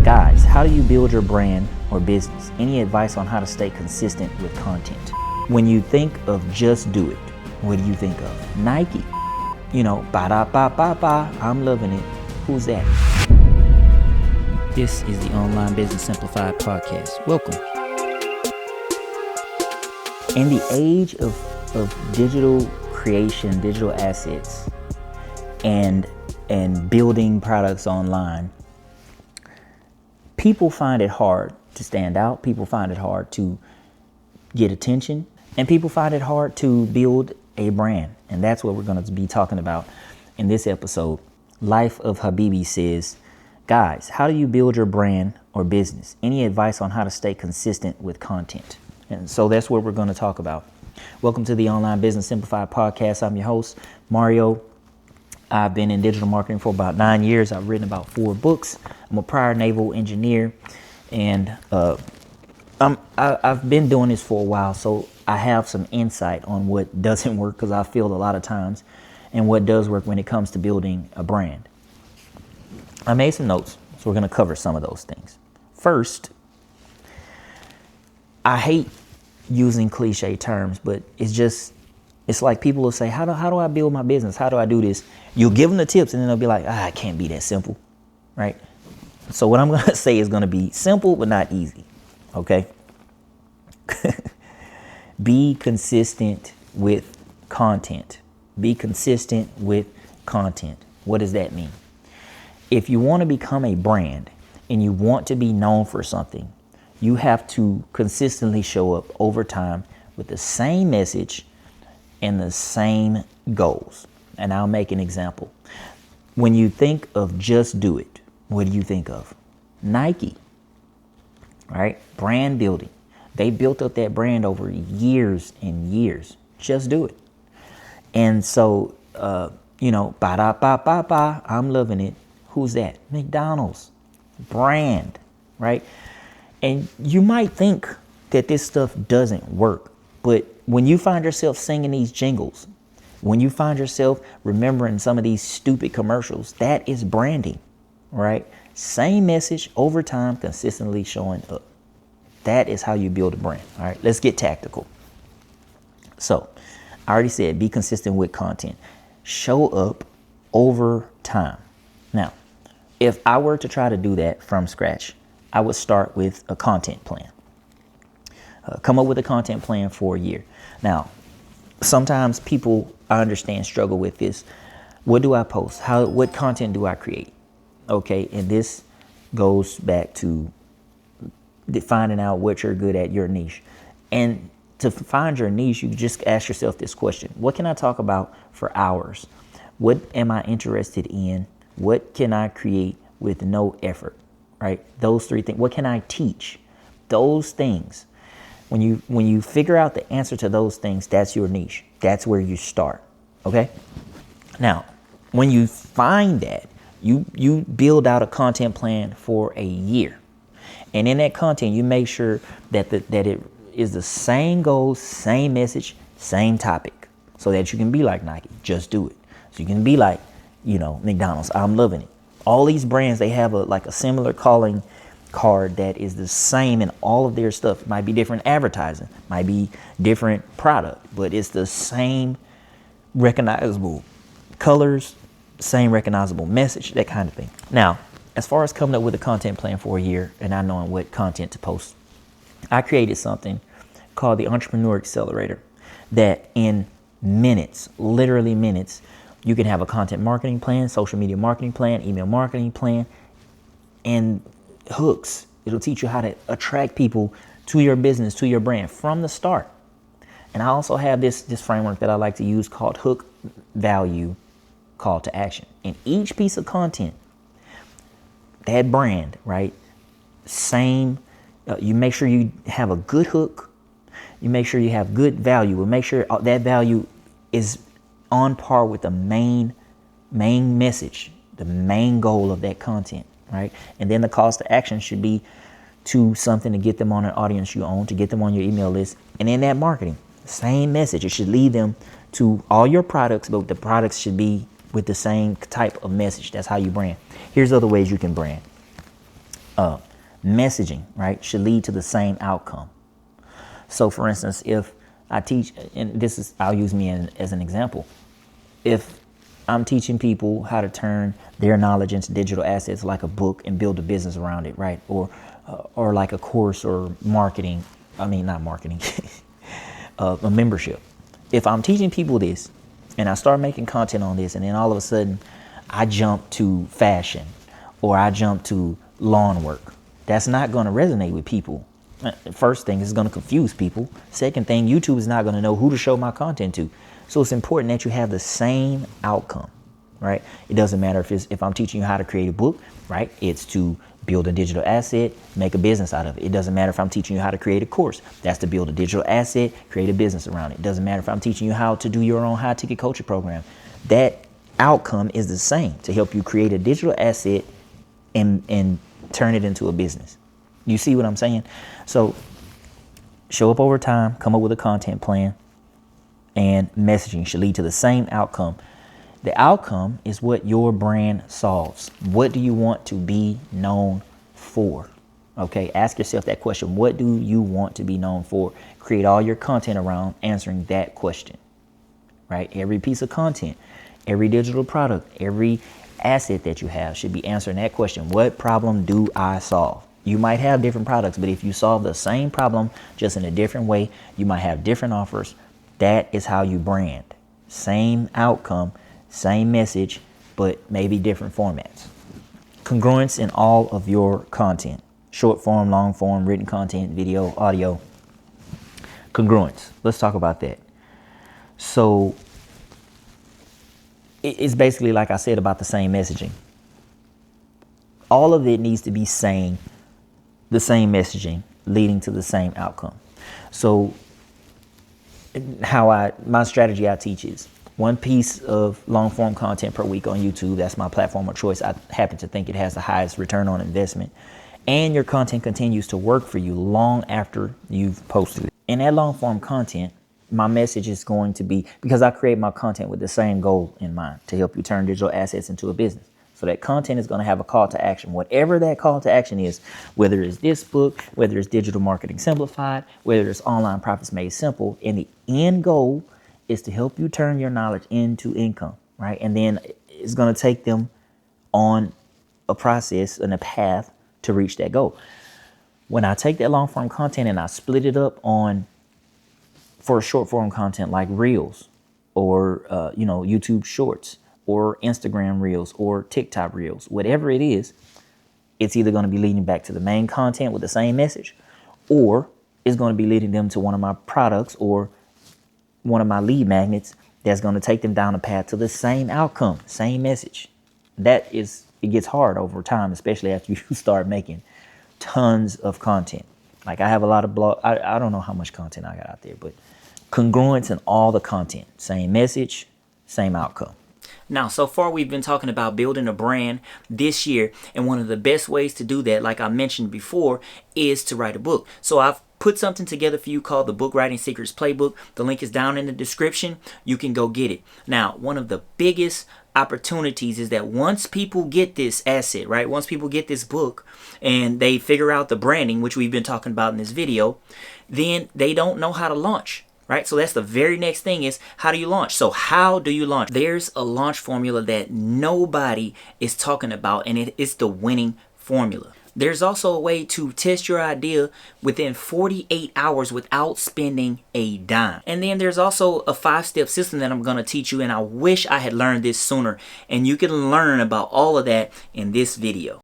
Guys, how do you build your brand or business? Any advice on how to stay consistent with content? When you think of just do it, what do you think of? Nike. Ba-da-ba-ba-ba, I'm loving it. Who's that? This is the Online Business Simplified podcast. Welcome. In the age of digital creation, digital assets, and building products online, people find it hard to stand out. People find it hard to get attention, and people find it hard to build a brand. And that's what we're going to be talking about in this episode. Life of Habibi says, guys, how do you build your brand or business? Any advice on how to stay consistent with content? And so that's what we're going to talk about. Welcome to the Online Business Simplified podcast. I'm your host, Mario. I've been in digital marketing for about 9 years. I've written about 4 books. I'm a prior naval engineer, and I've been doing this for a while, so I have some insight on what doesn't work, because I failed a lot of times, and what does work when it comes to building a brand. I made some notes, so we're going to cover some of those things. First, I hate using cliche terms, but it's like people will say, how do I build my business? How do I do this? You'll give them the tips and then they'll be like, it can't be that simple, right? So what I'm going to say is going to be simple, but not easy, okay? Be consistent with content. Be consistent with content. What does that mean? If you want to become a brand and you want to be known for something, you have to consistently show up over time with the same message and the same goals. And I'll make an example. When you think of just do it, what do you think of? Nike, right? Brand building. They built up that brand over years and years. Just do it. And so, ba-da-ba-ba-ba, I'm loving it. Who's that? McDonald's. Brand, right? And you might think that this stuff doesn't work, but when you find yourself singing these jingles, when you find yourself remembering some of these stupid commercials, that is branding, right? Same message over time, consistently showing up. That is how you build a brand. All right, let's get tactical. So I already said, be consistent with content. Show up over time. Now, if I were to try to do that from scratch, I would start with a content plan. Come up with a content plan for a year. Now, sometimes people, I understand, struggle with this. What do I post? What content do I create? Okay, and this goes back to finding out what you're good at, your niche. And to find your niche, you just ask yourself this question. What can I talk about for hours? What am I interested in? What can I create with no effort? Right? Those 3 things. What can I teach? Those things. When you figure out the answer to those things, that's your niche. That's where you start. Okay? Now, when you find that, you build out a content plan for a year. And in that content, you make sure that it is the same goals, same message, same topic, so that you can be like Nike. Just do it. So you can be like, McDonald's. I'm loving it. All these brands, they have a similar calling card that is the same in all of their stuff. It might be different advertising, might be different product, but it's the same recognizable colors, same recognizable message, that kind of thing. Now, as far as coming up with a content plan for a year and not knowing what content to post, I created something called the Entrepreneur Accelerator that in minutes, literally minutes, you can have a content marketing plan, social media marketing plan, email marketing plan, and hooks. It'll teach you how to attract people to your business, to your brand from the start. And I also have this framework that I like to use called hook, value, call to action. In each piece of content, that brand, right? Same. You make sure you have a good hook. You make sure you have good value. And make sure that value is on par with the main message, the main goal of that content, right? And then the calls to action should be to something to get them on an audience you own, to get them on your email list. And in that marketing, same message. It should lead them to all your products, but the products should be with the same type of message. That's how you brand. Here's other ways you can brand. Messaging, right, should lead to the same outcome. So for instance, if I teach, and I'll use me as an example. If I'm teaching people how to turn their knowledge into digital assets like a book and build a business around it, right? Or like a course or marketing, not marketing, a membership. If I'm teaching people this and I start making content on this and then all of a sudden I jump to fashion or I jump to lawn work, that's not going to resonate with people. First thing, it's going to confuse people. Second thing, YouTube is not going to know who to show my content to. So it's important that you have the same outcome, right? It doesn't matter if I'm teaching you how to create a book, right? It's to build a digital asset, make a business out of it. It doesn't matter if I'm teaching you how to create a course. That's to build a digital asset, create a business around it. It doesn't matter if I'm teaching you how to do your own high-ticket coaching program. That outcome is the same, to help you create a digital asset and turn it into a business. You see what I'm saying? So show up over time, come up with a content plan, and messaging should lead to the same outcome. The outcome is what your brand solves. What do you want to be known for? Okay, ask yourself that question. What do you want to be known for? Create all your content around answering that question, right? Every piece of content, every digital product, every asset that you have should be answering that question. What problem do I solve? You might have different products, but if you solve the same problem just in a different way, you might have different offers. That is how you brand. Same outcome, same message, but maybe different formats. Congruence in all of your content. Short form, long form, written content, video, audio. Congruence. Let's talk about that. So it's basically like I said about the same messaging. All of it needs to be saying the same messaging, leading to the same outcome. So my strategy I teach is one piece of long form content per week on YouTube. That's my platform of choice. I happen to think it has the highest return on investment. And your content continues to work for you long after you've posted it. In that long form content, my message is going to be, because I create my content with the same goal in mind, to help you turn digital assets into a business. So that content is going to have a call to action, whatever that call to action is, whether it's this book, whether it's digital marketing simplified, whether it's online profits made simple. And the end goal is to help you turn your knowledge into income, right? And then it's going to take them on a process and a path to reach that goal. When I take that long form content and I split it up for short form content like Reels or, YouTube Shorts, or Instagram Reels or TikTok Reels, whatever it is, it's either going to be leading back to the main content with the same message, or it's going to be leading them to one of my products or one of my lead magnets that's going to take them down a path to the same outcome, same message. It gets hard over time, especially after you start making tons of content. Like I have a lot of I don't know how much content I got out there, but congruence in all the content, same message, same outcome. Now, so far we've been talking about building a brand this year, and one of the best ways to do that, like I mentioned before, is to write a book. So I've put something together for you called the Book Writing Secrets Playbook. The link is down in the description. You can go get it. Now, one of the biggest opportunities is that once people get this asset, right? Once people get this book and they figure out the branding, which we've been talking about in this video, then they don't know how to launch. Right? So that's the very next thing is, how do you launch? So how do you launch? There's a launch formula that nobody is talking about, and it is the winning formula. There's also a way to test your idea within 48 hours without spending a dime. And then there's also a 5-step system that I'm going to teach you, and I wish I had learned this sooner. And you can learn about all of that in this video.